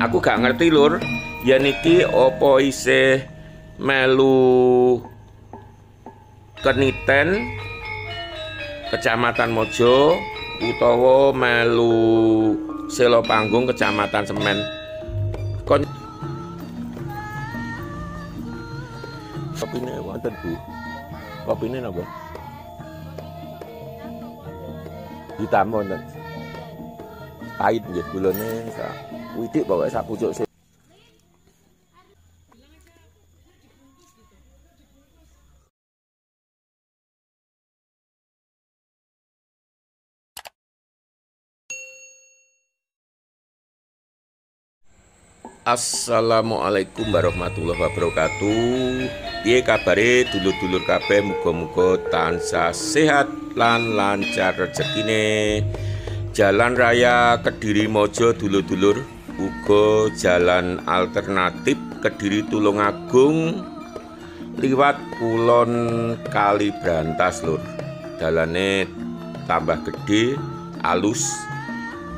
Aku gak ngerti lur, yen iki opo isih melu Keniten Kecamatan Mojo utawa melu Selo Panggung Kecamatan Semen. Kopine wonten Bu. Kopine napa? Hitam wonten. Pahit nggih gulane sak widik pokoke sak pucuk sih. Assalamualaikum warahmatullahi wabarakatuh. Piye kabare dulur-dulur kabeh, muga-muga tansah sehat lan lancar rezekine. Jalan Raya Kediri Mojo dulur-dulur, uga jalan alternatif Kediri Tulungagung liwat Kulon Kali Brantas lur. Dalane tambah gede, alus.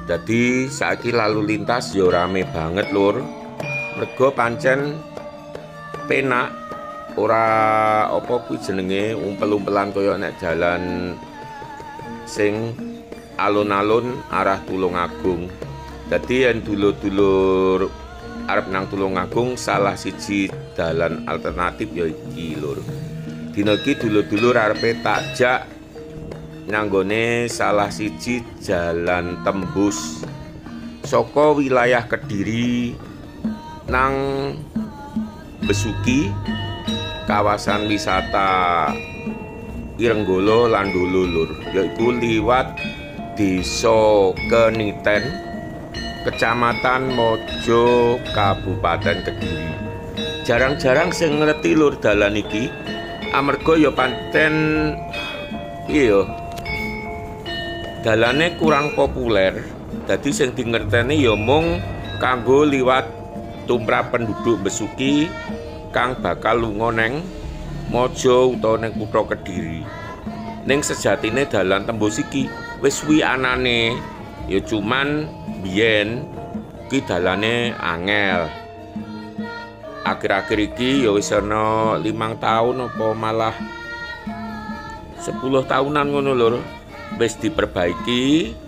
Jadi saiki lalu lintas yo rame banget lur. Mergo pancen penak, ora apa kuwi jenenge umpel-umpelan kaya nek jalan sing alun-alun arah Tulungagung. Dadi yen dulur-dulur arep nang Tulungagung salah siji dalan alternatif ya iki lur. Dina iki dulur-dulur arepe takjak nanggone salah siji jalan tembus saka wilayah Kediri nang Besuki, kawasan wisata Irenggolo lan Dolo lur, yaiku liwat Desa Keniten Kecamatan Mojo Kabupaten Kediri. Jarang-jarang sing ngerti lur dalan iki, amarga ya pancen iya dalane kurang populer, dadi sing dingerteni ya mung kanggo liwat tumrap penduduk Besuki kang bakal lunga neng Mojo utawa neng kutha Kediri. Ning sejatine dalan tembus iki wis suwi anane, ya cuman biyen iki dalane angel. Akhir-akhir iki ya wis ana 5 tahun apa malah 10 tahunan ngono lur, wis diperbaiki.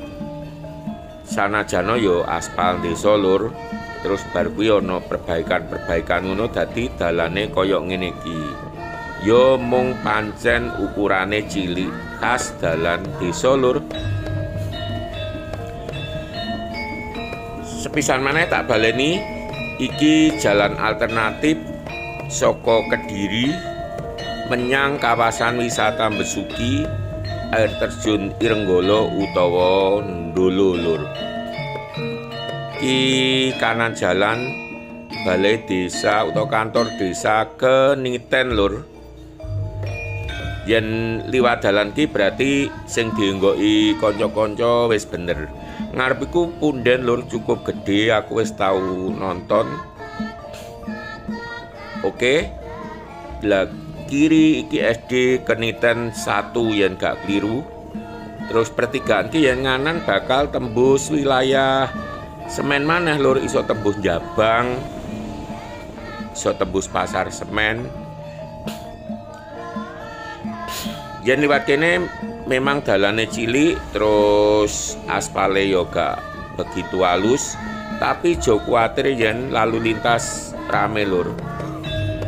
Sanajana yo aspal desa lur, terus bar kuwi ana perbaikan ngono dadi dalane kaya ngene iki. Yo mung pancen ukurane cilik, khas dalan desa lur. Sepisan maneh tak baleni, iki jalan alternatif saka Kediri menyang kawasan wisata Besuki, air terjun Irenggolo utawa Ndolo lur. Ki kanan jalan balai desa utawa kantor desa Keniten lur. Yen liwat dalan ki berarti sing dienggoki kanca-kanca wis bener. Ngarep iku punden lur, cukup gede, aku wis tau nonton. Oke. Kiri iki SD Keniten 1 yen gak keliru. Terus pertigaan ki yen nganan bakal tembus wilayah Semen maneh lur, iso tembus Jabang, iso tembus Pasar Semen. Yen liwat kene memang dalane cilik, terus aspale yo gak begitu halus, tapi jo kuwatir yen lalu lintas rame lur.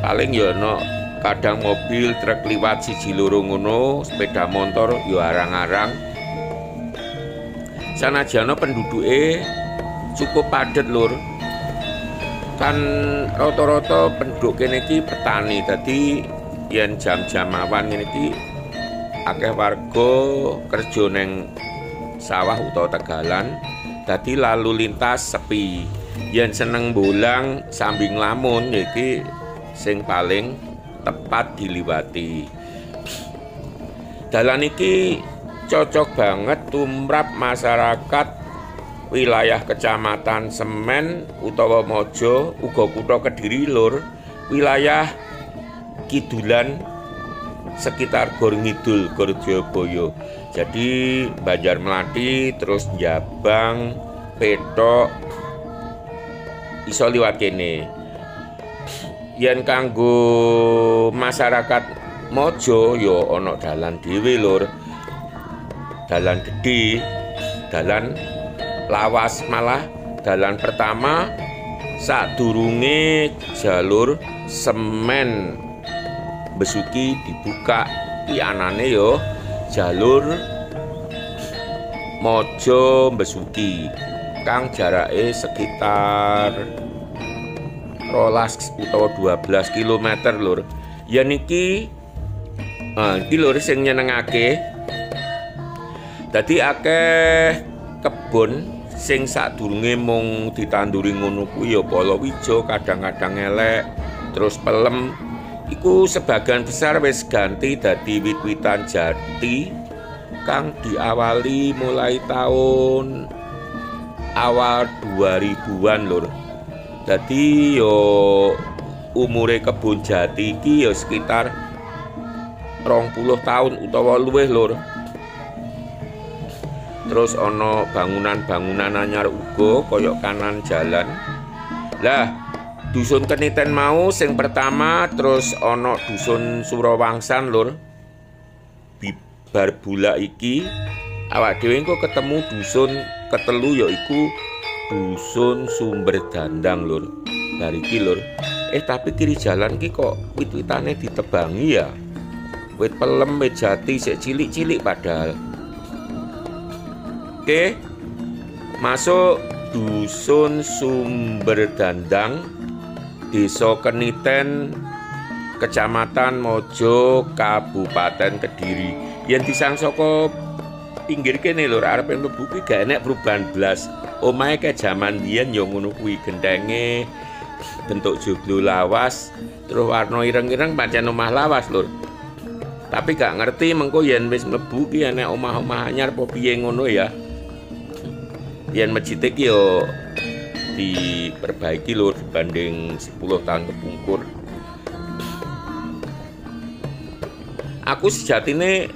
Paling yo no kadang mobil truk liwat siji loro ngono, sepeda motor yo arang-arang. Sanajana penduduke cukup padet lur. Kan rata-rata penduduk kene iki petani, dadi yen jam-jam awan ngene iki akeh warga kerja neng sawah utawa tegalan, dadi lalu lintas sepi. Yen seneng bolang sambil nglamun iki sing paling tepat diliwati. Dalan iki cocok banget tumrap masyarakat wilayah Kecamatan Semen utawa Mojo, uga kutha Kediri lur, wilayah kidulan sekitar Gor Ngidul, Gor Jayabaya. Jadi Banjarmelathi, terus Jabang, Petok, iso liwat kene. Yen kanggo masyarakat Mojo ya ana dalan dhewe lur. Dalan gedhe, dalan lawas, malah dalan pertama sadurunge jalur semen Besuki dibuka. Ki anane yo jalur Mojo Besuki kang jarake sekitar 12 utawa 12 km lur. Ya niki iki lur sing nyenengake. Dadi akeh kebon sing sadurunge mung ditanduri ngono kuwi ya palawija, kadang-kadang elek, terus pelem. Iku sebagian besar wis ganti dadi wit-witan jati kang diawali mulai tahun awal 2000-an lur. Dadi yo umure kebun jati iki ya sekitar 20 tahun utawa luwih lur. Terus ana bangunan-bangunan anyar uga kaya kanan jalan. Lah, dusun Keniten mau sing pertama, terus ana dusun Surawangsan lur. Bibar bulak iki awak dhewe engko ketemu dusun ketelu yaiku dusun Sumber Dandang lur. Bariki lur. Tapi kiri jalan ki kok wit-witane ditebangi ya. Wit pelem, wit jati sik cilik-cilik padahal. Oke. Masuk dusun Sumber Dandang, Desa Keniten, Kecamatan Mojo, Kabupaten Kediri. Yen disang saka pinggir kene lho arep mlebu kuwi gak enek perubahan blas. Omahe ke jaman biyen ya ngono kuwi, gendenge bentuk joglo lawas, terus warna ireng-ireng pancen omah lawas lur. Tapi gak ngerti mengko yen wis mlebu ki enek omah-omah anyar apa piye ngono ya. Yen masjid iki yo diperbaiki lur dibanding 10 tahun kepungkur. Aku sejatine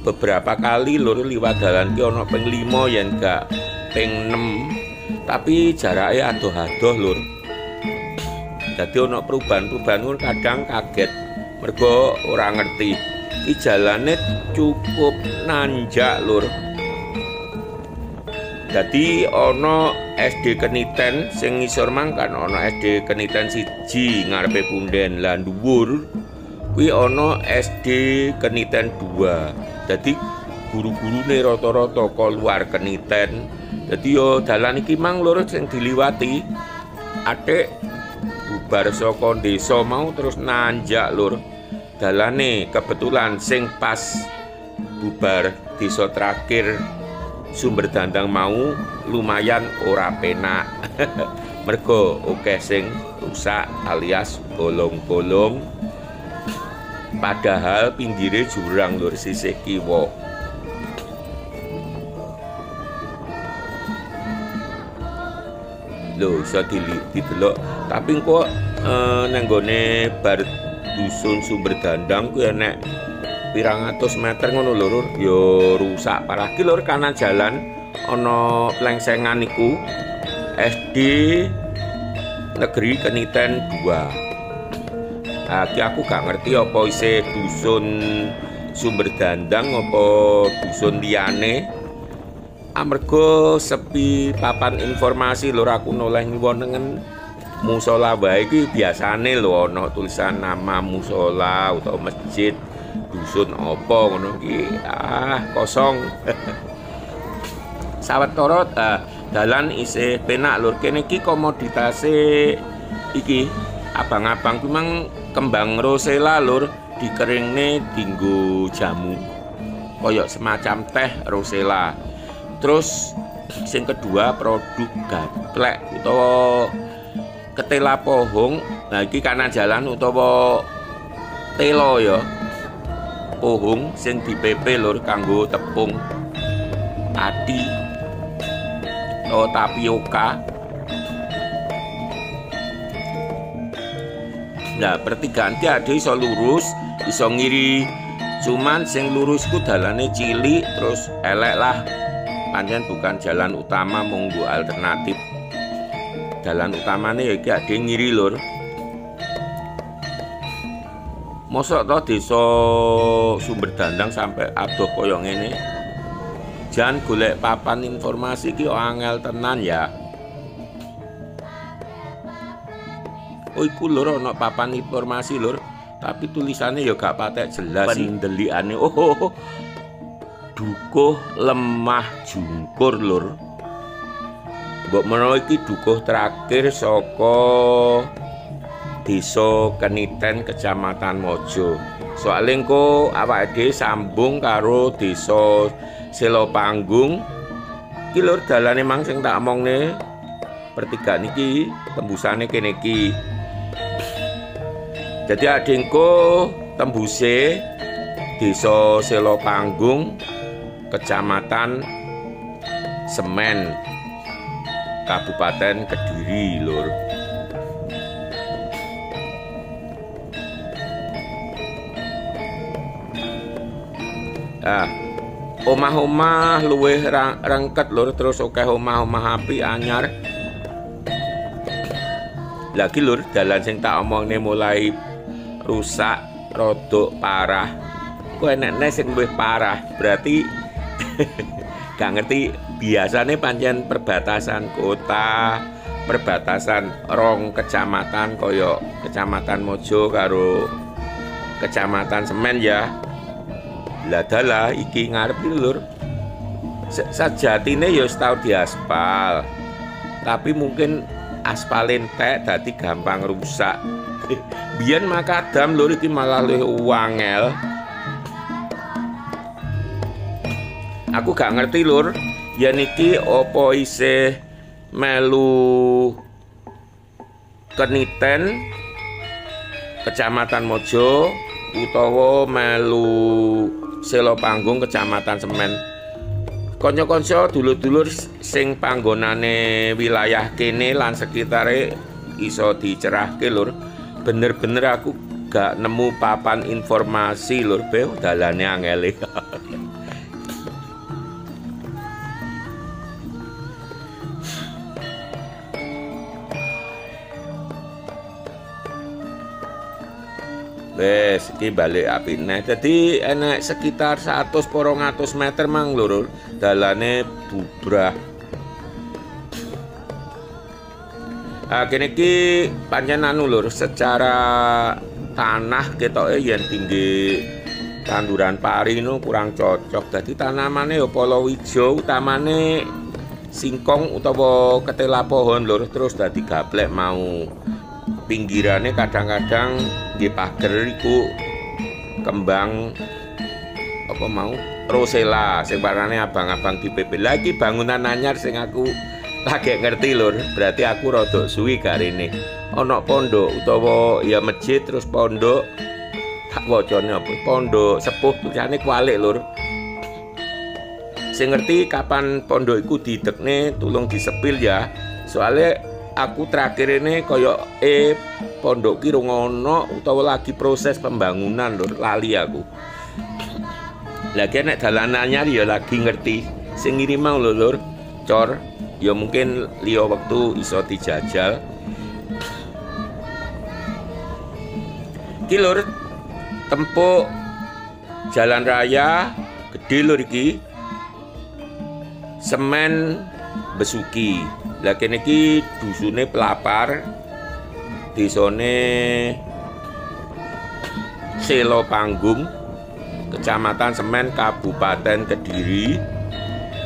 beberapa kali lur liwat dalan ki ana ping 5 yen gak ping 6, tapi jarake adoh-adoh lur. Dadi ana perubahan-perubahan kadang kaget mergo ora ngerti. Ki jalane cukup nanjak lur. Dadi ana SD Keniten sing ngisor mangkan ana SD Keniten 1 ngarepe punden, lan dhuwur kuwi ana SD Keniten 2. Dadi guru-gurune rata-rata kok luar Keniten. Dadi yo dalan iki mang lur sing diliwati. Atik bubar saka desa mau terus nanjak lur. Dalane kebetulan sing pas bubar desa terakhir Sumber Dandang mau lumayan ora penak. Mergo akeh sing rusak alias bolong-bolong. Padahal pinggire jurang lur sisih kiwa. Lho iso didelok, tapi kok nang gone bar dusun Sumber Dandang kuwi enek pirang atus meter ngono lur, ya rusak parah ki lur. Kanan jalan ana plengsengan iku SD Negeri Keniten 2. Iki aku gak ngerti apa isih dusun Sumber Dandang apa dusun liyane. Amarga sepi papan informasi lur, aku noleh ngiwonengen musola wae iki biasane lho ana tulisan nama musola utawa masjid dusun apa ngono iki. Kosong. Sawetara dalan isih penak lur. Kene iki komoditase iki abang-abang kuwi mang kembang rosella lur, dikeringne dienggo jamu. Kaya semacam teh rosella. Terus sing kedua produk gaplek utawa ketela pohong. Nah iki kanan jalan utawa telo ya. Pohong sing dipepe lur kanggo tepung ati atau tapioka. Nah pertigaan ki ade iso lurus, iso ngiri. Cuman sing lurus ku dalane cilik terus elek lah. Pancen bukan jalan utama, monggo alternatif. dalan utamane ya iki ade ngiri lur. Mosok to desa Sumber Dandang sampai adoh kaya ngene. Jan golek papan informasi ki angel tenan ya. Oh iku lur ana papan informasi lur, tapi tulisannya ya gak patek jelas sih ndelikane. Oh, dukuh lemah jungkur lur. Mbok menawa iki dukuh terakhir saka Desa Keniten Kecamatan Mojo. Soale engko awake dhewe sambung karo Desa Selopanggung. Iki lur dalane mang sing tak omongne pertigaan iki tembusane kene iki. Jadi adengko tembuse Desa Selopanggung Kecamatan Semen Kabupaten Kediri lur. Nah, omah-omah luwih rengket lur, terus akeh omah-omah apik anyar. Lagi lur, dalan sing tak omongne mulai rusak, rodok parah. Kok enek sing luwih parah, berarti gak ngerti. Biasane pancen perbatasan kota, perbatasan rong kecamatan kaya Kecamatan Mojo karo Kecamatan Semen ya. Lah dalah iki ngarep iki lur. Sajatine ya tau diaspal. Tapi mungkin aspal entek dadi gampang rusak. Biyen makadam lur iki malah luwih wangel. Aku gak ngerti lur, yen iki apa isih melu Keniten Kecamatan Mojo utawa melu Selopanggung Kecamatan Semen. Kanca-kanca dulur-dulur sing panggonane wilayah kene lan sekitare iso dicerahke lur. Bener-bener aku gak nemu papan informasi lur, be dalane angele. Wes iki balik apik neh. Dadi enek sekitar 100-200 meter mang lur dalane bubrah. Kene iki pancen anu lur, secara tanah ketoke yen tinggi tanduran pari no kurang cocok. Dadi tanamane ya palawija, utamane singkong utawa ketela pohon lur, terus dadi gaplek mau. Pinggirannya kadang-kadang nggih pager iku kembang apa mau rosella sing warnane abang-abang dipepe. Lagi bangunan anyar sing aku lagi ngerti lur, berarti aku rada suwi garene. Ana pondok utawa ya masjid terus pondok tak wacane apa? Pondok sepuh tulisane kualik lur. Sing ngerti kapan pondok iku didekne tulung disepil ya. Soale aku terakhir ini koyo pondok ki ngono utawa lagi proses pembangunan lur, lali aku. Lagi nek dalanannya ya lagi ngerti. Sing ngiri mau lur, cor ya mungkin liya wektu iso dijajal. Ki lur tempuk jalan raya gede lur iki. Semen Besuki. Lah kene iki dusune Pelapar, desane Selopanggung, Kecamatan Semen, Kabupaten Kediri.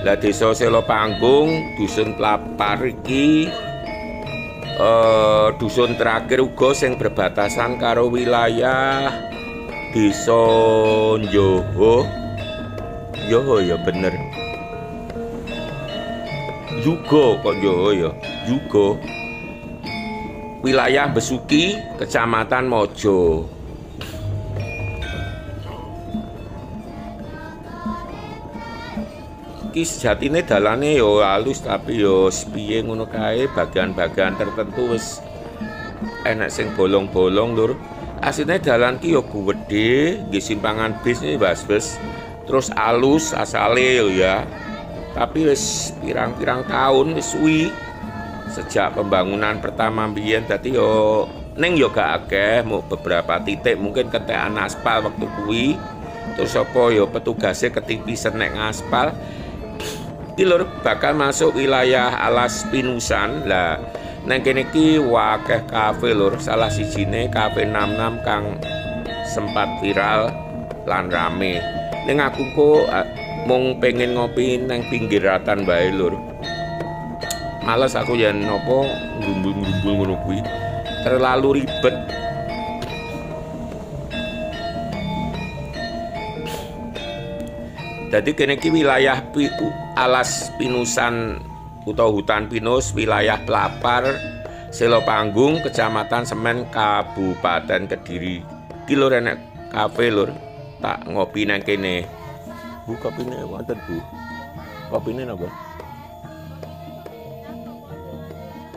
Lah desa Selopanggung, dusun Pelapar iki dusun terakhir uga sing berbatasan karo wilayah Desa Njoho. Njoho ya bener. Juga kok Njoho ya, juga wilayah Besuki, Kecamatan Mojo. Iki sejatine dalane yo halus tapi yo piye ngono kae, bagian-bagian tertentu wis enek sing bolong-bolong lur. Asline dalan ki yo gedhe, nggih simpangan bis iki bus. Terus alus asale yo ya. Tapi wis pirang-pirang tahun wis suwi sejak pembangunan pertama biyen dadi yo ning yo gak akeh, mau beberapa titik mungkin ketekan aspal waktu kuwi. Terus apa yo petugasnya ketipisen nek ngaspal. Iki lur bakal masuk wilayah Alas Pinusan. Lah nang kene iki wakeh kafe lur, salah sijine kafe 66 kang sempat viral lan rame. Ning aku kok mung pengen ngopi nang pinggiratan bae lur. Males aku yen nopo ngumbul-ngumbul ngono kuwi. Terlalu ribet. Jadi kene iki wilayah Alas Pinusan utawa Hutan Pinus, wilayah Pelapar, Selopanggung, Kecamatan Semen, Kabupaten Kediri. Iki lur enek kafe lur, tak ngopi nang kene. Bu kopine wonten Bu. Kopine napa?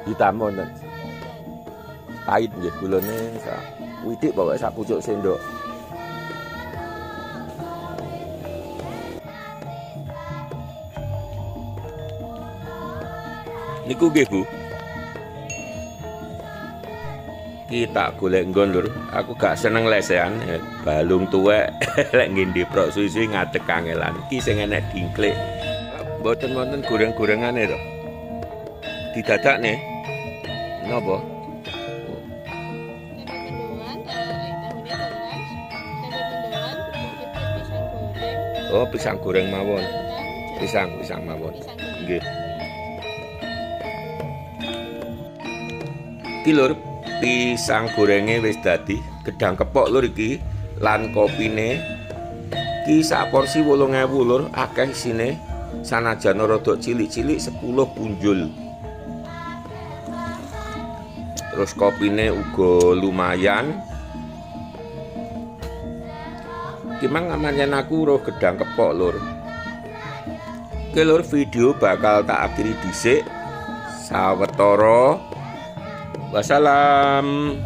Hitam wonten. Pahit nggih gulane sak widik pokoke sak pucuk sendok. Niku nggih Bu. Kita golek nggon lur. Aku gak seneng lesehan, balung tuwek lek ngendi prok suwi-suwi ngadeg kangelan. Iki sing enek dingklik. Mboten wonten goreng-gorengane to. Didadakne. Napa? Oh, pisang goreng mawon. Pisang mawon. Nggih. Iki lur, pisang gorenge wis dadi, gedang kepok lur iki lan kopine. Iki sak porsi 8.000 lur, akeh isine. Sanajan rada cilik-cilik 10 punjul. Terus kopine uga lumayan. Kimang amanyen aku roh gedang kepok lur. Oke lur, video bakal tak akhiri dhisik. Sawetara. Wassalam.